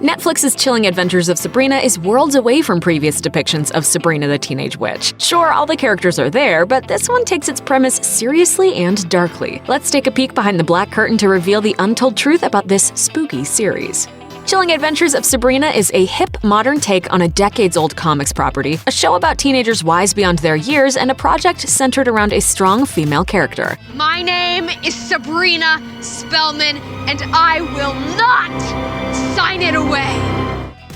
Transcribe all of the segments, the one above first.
Netflix's chilling Adventures of Sabrina is worlds away from previous depictions of Sabrina the Teenage Witch. Sure, all the characters are there, but this one takes its premise seriously and darkly. Let's take a peek behind the black curtain to reveal the untold truth about this spooky series. Chilling Adventures of Sabrina is a hip, modern take on a decades-old comics property, a show about teenagers wise beyond their years, and a project centered around a strong female character. My name is Sabrina Spellman, and I will not sign it away.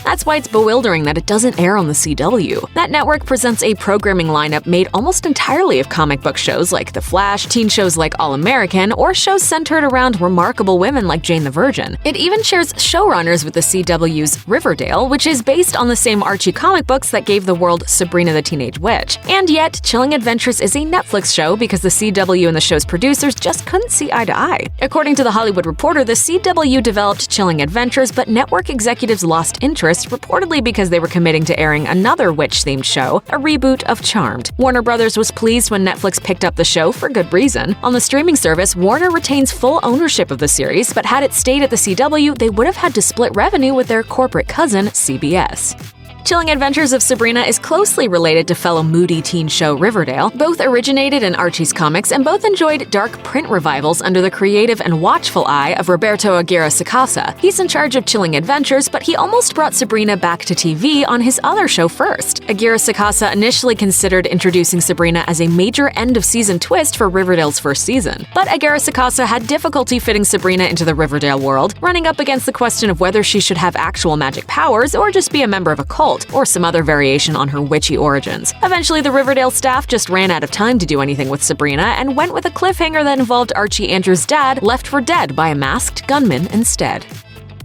That's why it's bewildering that it doesn't air on the CW. That network presents a programming lineup made almost entirely of comic book shows like The Flash, teen shows like All-American, or shows centered around remarkable women like Jane the Virgin. It even shares showrunners with the CW's Riverdale, which is based on the same Archie comic books that gave the world Sabrina the Teenage Witch. And yet, Chilling Adventures is a Netflix show because the CW and the show's producers just couldn't see eye to eye. According to The Hollywood Reporter, the CW developed Chilling Adventures, but network executives lost interest, reportedly because they were committing to airing another witch-themed show, a reboot of Charmed. Warner Brothers was pleased when Netflix picked up the show for good reason. On the streaming service, Warner retains full ownership of the series, but had it stayed at the CW, they would have had to split revenue with their corporate cousin, CBS. Chilling Adventures of Sabrina is closely related to fellow moody teen show Riverdale. Both originated in Archie's Comics and both enjoyed dark print revivals under the creative and watchful eye of Roberto Aguirre-Sacasa. He's in charge of Chilling Adventures, but he almost brought Sabrina back to TV on his other show first. Aguirre-Sacasa initially considered introducing Sabrina as a major end-of-season twist for Riverdale's first season. But Aguirre-Sacasa had difficulty fitting Sabrina into the Riverdale world, running up against the question of whether she should have actual magic powers or just be a member of a cult, or some other variation on her witchy origins. Eventually, the Riverdale staff just ran out of time to do anything with Sabrina and went with a cliffhanger that involved Archie Andrews' dad left for dead by a masked gunman instead.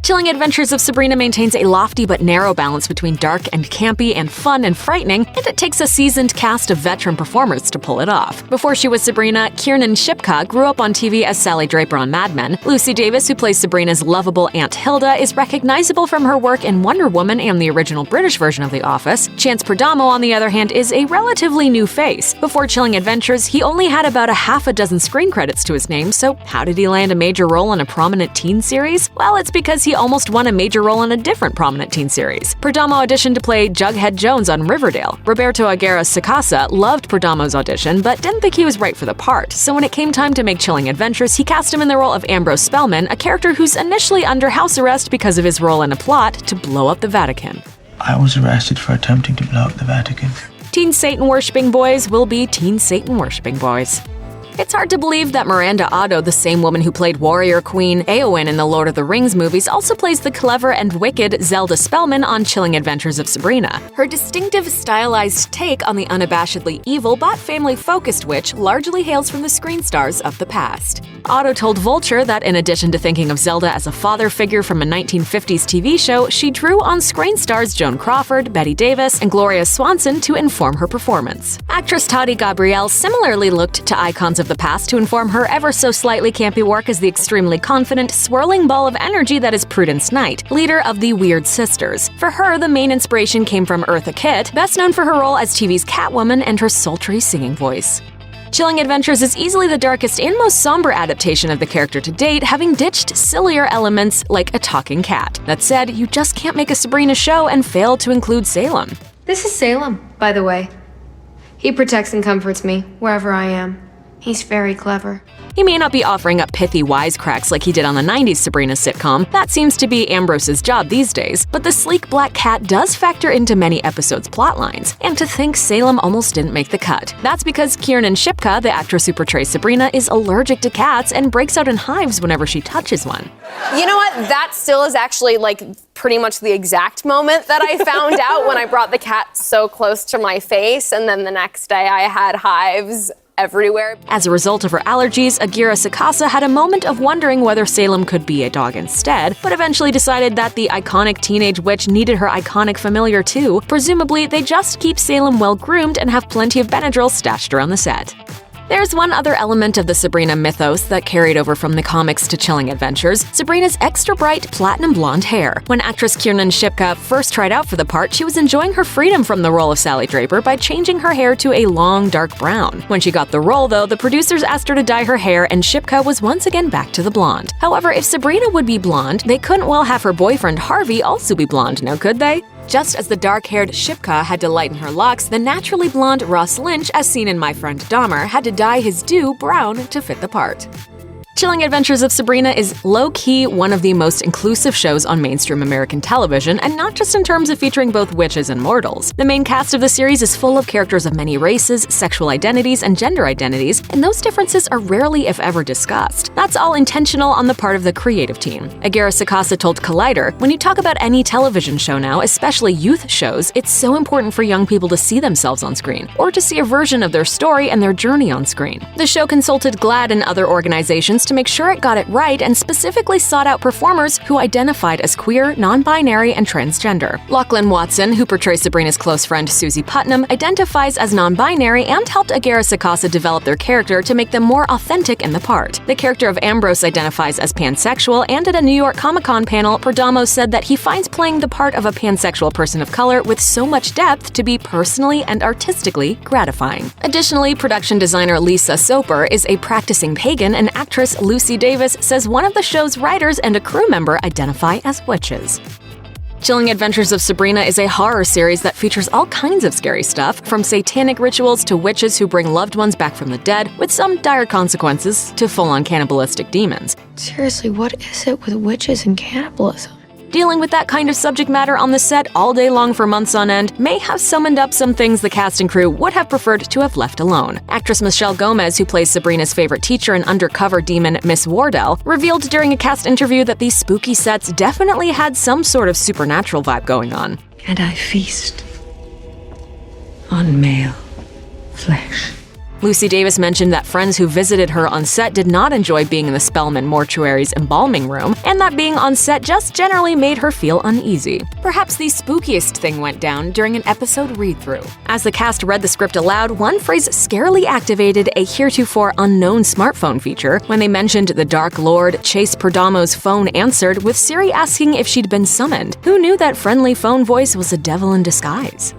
Chilling Adventures of Sabrina maintains a lofty but narrow balance between dark and campy and fun and frightening, and it takes a seasoned cast of veteran performers to pull it off. Before she was Sabrina, Kiernan Shipka grew up on TV as Sally Draper on Mad Men. Lucy Davis, who plays Sabrina's lovable Aunt Hilda, is recognizable from her work in Wonder Woman and the original British version of The Office. Chance Perdomo, on the other hand, is a relatively new face. Before Chilling Adventures, he only had about a half a dozen screen credits to his name, so how did he land a major role in a prominent teen series? Well, it's because he almost won a major role in a different prominent teen series. Perdomo auditioned to play Jughead Jones on Riverdale. Roberto Aguirre-Sacasa loved Perdomo's audition, but didn't think he was right for the part, so when it came time to make Chilling Adventures, he cast him in the role of Ambrose Spellman, a character who's initially under house arrest because of his role in a plot to blow up the Vatican. I was arrested for attempting to blow up the Vatican. Teen Satan-worshipping boys will be teen Satan-worshipping boys. It's hard to believe that Miranda Otto, the same woman who played Warrior Queen Éowyn in the Lord of the Rings movies, also plays the clever and wicked Zelda Spellman on Chilling Adventures of Sabrina. Her distinctive, stylized take on the unabashedly evil but family-focused witch largely hails from the screen stars of the past. Otto told Vulture that in addition to thinking of Zelda as a father figure from a 1950s TV show, she drew on screen stars Joan Crawford, Bette Davis, and Gloria Swanson to inform her performance. Actress Tati Gabrielle similarly looked to icons of the past to inform her ever-so-slightly campy work as the extremely confident, swirling ball of energy that is Prudence Knight, leader of the Weird Sisters. For her, the main inspiration came from Eartha Kitt, best known for her role as TV's Catwoman and her sultry singing voice. Chilling Adventures is easily the darkest and most somber adaptation of the character to date, having ditched sillier elements like a talking cat. That said, you just can't make a Sabrina show and fail to include Salem. This is Salem, by the way. He protects and comforts me wherever I am. He's very clever. He may not be offering up pithy wisecracks like he did on the 90s Sabrina sitcom. That seems to be Ambrose's job these days, but the sleek black cat does factor into many episodes' plotlines. And to think Salem almost didn't make the cut. That's because Kiernan Shipka, the actress who portrays Sabrina, is allergic to cats and breaks out in hives whenever she touches one. You know what? That still is actually pretty much the exact moment that I found out when I brought the cat so close to my face, and then the next day I had hives everywhere. As a result of her allergies, Aguirre-Sacasa had a moment of wondering whether Salem could be a dog instead, but eventually decided that the iconic teenage witch needed her iconic familiar too. Presumably, they just keep Salem well-groomed and have plenty of Benadryl stashed around the set. There's one other element of the Sabrina mythos that carried over from the comics to Chilling Adventures: Sabrina's extra bright platinum blonde hair. When actress Kiernan Shipka first tried out for the part, she was enjoying her freedom from the role of Sally Draper by changing her hair to a long, dark brown. When she got the role, though, the producers asked her to dye her hair, and Shipka was once again back to the blonde. However, if Sabrina would be blonde, they couldn't well have her boyfriend Harvey also be blonde, now could they? Just as the dark-haired Shipka had to lighten her locks, the naturally blonde Ross Lynch, as seen in My Friend Dahmer, had to dye his do brown to fit the part. Chilling Adventures of Sabrina is low-key one of the most inclusive shows on mainstream American television, and not just in terms of featuring both witches and mortals. The main cast of the series is full of characters of many races, sexual identities, and gender identities, and those differences are rarely, if ever, discussed. That's all intentional on the part of the creative team. Agara Sakasa told Collider, "When you talk about any television show now, especially youth shows, it's so important for young people to see themselves on screen, or to see a version of their story and their journey on screen." The show consulted GLAAD and other organizations to make sure it got it right, and specifically sought out performers who identified as queer, non-binary, and transgender. Lachlan Watson, who portrays Sabrina's close friend Susie Putnam, identifies as non-binary and helped Agara Sakasa develop their character to make them more authentic in the part. The character of Ambrose identifies as pansexual, and at a New York Comic-Con panel, Perdomo said that he finds playing the part of a pansexual person of color with so much depth to be personally and artistically gratifying. Additionally, production designer Lisa Soper is a practicing pagan, and actress Lucy Davis says one of the show's writers and a crew member identify as witches. Chilling Adventures of Sabrina is a horror series that features all kinds of scary stuff, from satanic rituals to witches who bring loved ones back from the dead, with some dire consequences, to full-on cannibalistic demons. Seriously, what is it with witches and cannibalism? Dealing with that kind of subject matter on the set all day long for months on end may have summoned up some things the cast and crew would have preferred to have left alone. Actress Michelle Gomez, who plays Sabrina's favorite teacher and undercover demon Miss Wardell, revealed during a cast interview that these spooky sets definitely had some sort of supernatural vibe going on. And I feast on male flesh. Lucy Davis mentioned that friends who visited her on set did not enjoy being in the Spellman Mortuary's embalming room, and that being on set just generally made her feel uneasy. Perhaps the spookiest thing went down during an episode read-through. As the cast read the script aloud, one phrase scarily activated a heretofore unknown smartphone feature when they mentioned the Dark Lord. Chase Perdomo's phone answered, with Siri asking if she'd been summoned. Who knew that friendly phone voice was a devil in disguise?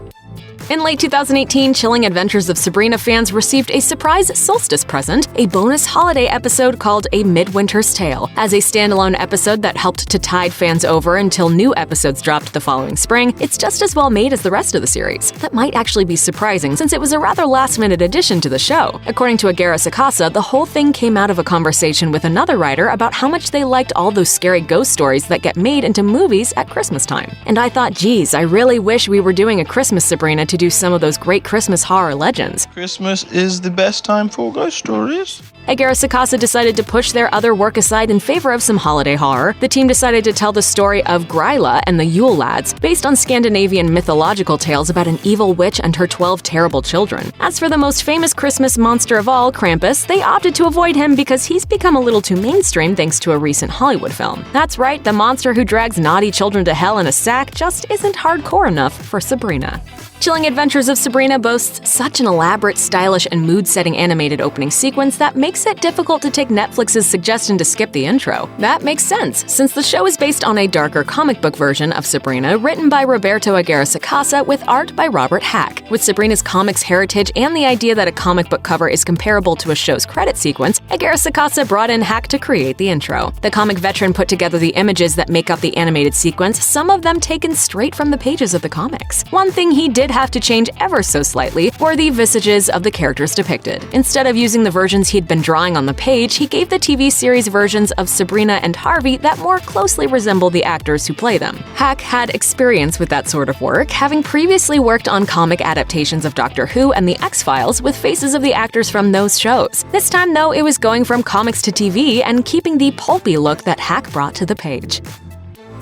In late 2018, Chilling Adventures of Sabrina fans received a surprise Solstice present, a bonus holiday episode called A Midwinter's Tale. As a standalone episode that helped to tide fans over until new episodes dropped the following spring, it's just as well made as the rest of the series. That might actually be surprising, since it was a rather last-minute addition to the show. According to Agara Sakasa, the whole thing came out of a conversation with another writer about how much they liked all those scary ghost stories that get made into movies at Christmas time. And I thought, geez, I really wish we were doing a Christmas Sabrina to do some of those great Christmas horror legends. Christmas is the best time for ghost stories. Agara Sakasa decided to push their other work aside in favor of some holiday horror. The team decided to tell the story of Gryla and the Yule Lads, based on Scandinavian mythological tales about an evil witch and her 12 terrible children. As for the most famous Christmas monster of all, Krampus, they opted to avoid him because he's become a little too mainstream thanks to a recent Hollywood film. That's right, the monster who drags naughty children to hell in a sack just isn't hardcore enough for Sabrina. Chilling Adventures of Sabrina boasts such an elaborate, stylish, and mood-setting animated opening sequence that makes it difficult to take Netflix's suggestion to skip the intro. That makes sense, since the show is based on a darker comic book version of Sabrina written by Roberto Agara Sakasa with art by Robert Hack. With Sabrina's comics heritage and the idea that a comic book cover is comparable to a show's credit sequence, Agara Sakasa brought in Hack to create the intro. The comic veteran put together the images that make up the animated sequence, some of them taken straight from the pages of the comics. One thing he did have to change ever so slightly were the visages of the characters depicted. Instead of using the versions he'd been drawing on the page, he gave the TV series versions of Sabrina and Harvey that more closely resemble the actors who play them. Hack had experience with that sort of work, having previously worked on comic adaptations of Doctor Who and The X-Files with faces of the actors from those shows. This time, though, it was going from comics to TV and keeping the pulpy look that Hack brought to the page.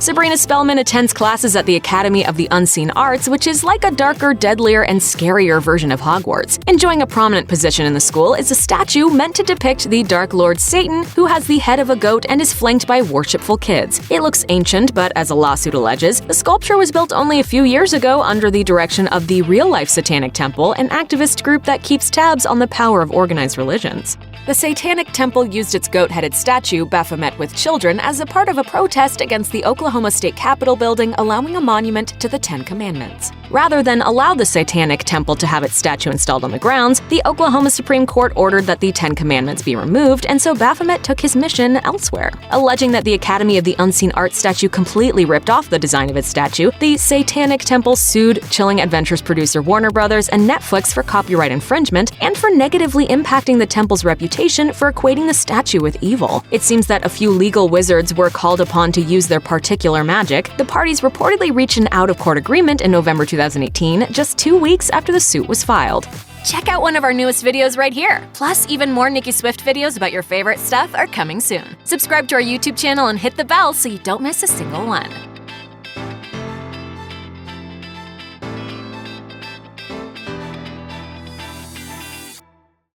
Sabrina Spellman attends classes at the Academy of the Unseen Arts, which is like a darker, deadlier, and scarier version of Hogwarts. Enjoying a prominent position in the school is a statue meant to depict the Dark Lord Satan, who has the head of a goat and is flanked by worshipful kids. It looks ancient, but as a lawsuit alleges, the sculpture was built only a few years ago under the direction of the real-life Satanic Temple, an activist group that keeps tabs on the power of organized religions. The Satanic Temple used its goat-headed statue, Baphomet with Children, as a part of a protest against the Oklahoma State Capitol building allowing a monument to the Ten Commandments. Rather than allow the Satanic Temple to have its statue installed on the grounds, the Oklahoma Supreme Court ordered that the Ten Commandments be removed, and so Baphomet took his mission elsewhere. Alleging that the Academy of the Unseen Arts statue completely ripped off the design of its statue, the Satanic Temple sued Chilling Adventures producer Warner Brothers and Netflix for copyright infringement and for negatively impacting the temple's reputation for equating the statue with evil. It seems that a few legal wizards were called upon to use their particular magic. The parties reportedly reached an out-of-court agreement in November 2018, just 2 weeks after the suit was filed. Check out one of our newest videos right here! Plus, even more Nicki Swift videos about your favorite stuff are coming soon. Subscribe to our YouTube channel and hit the bell so you don't miss a single one.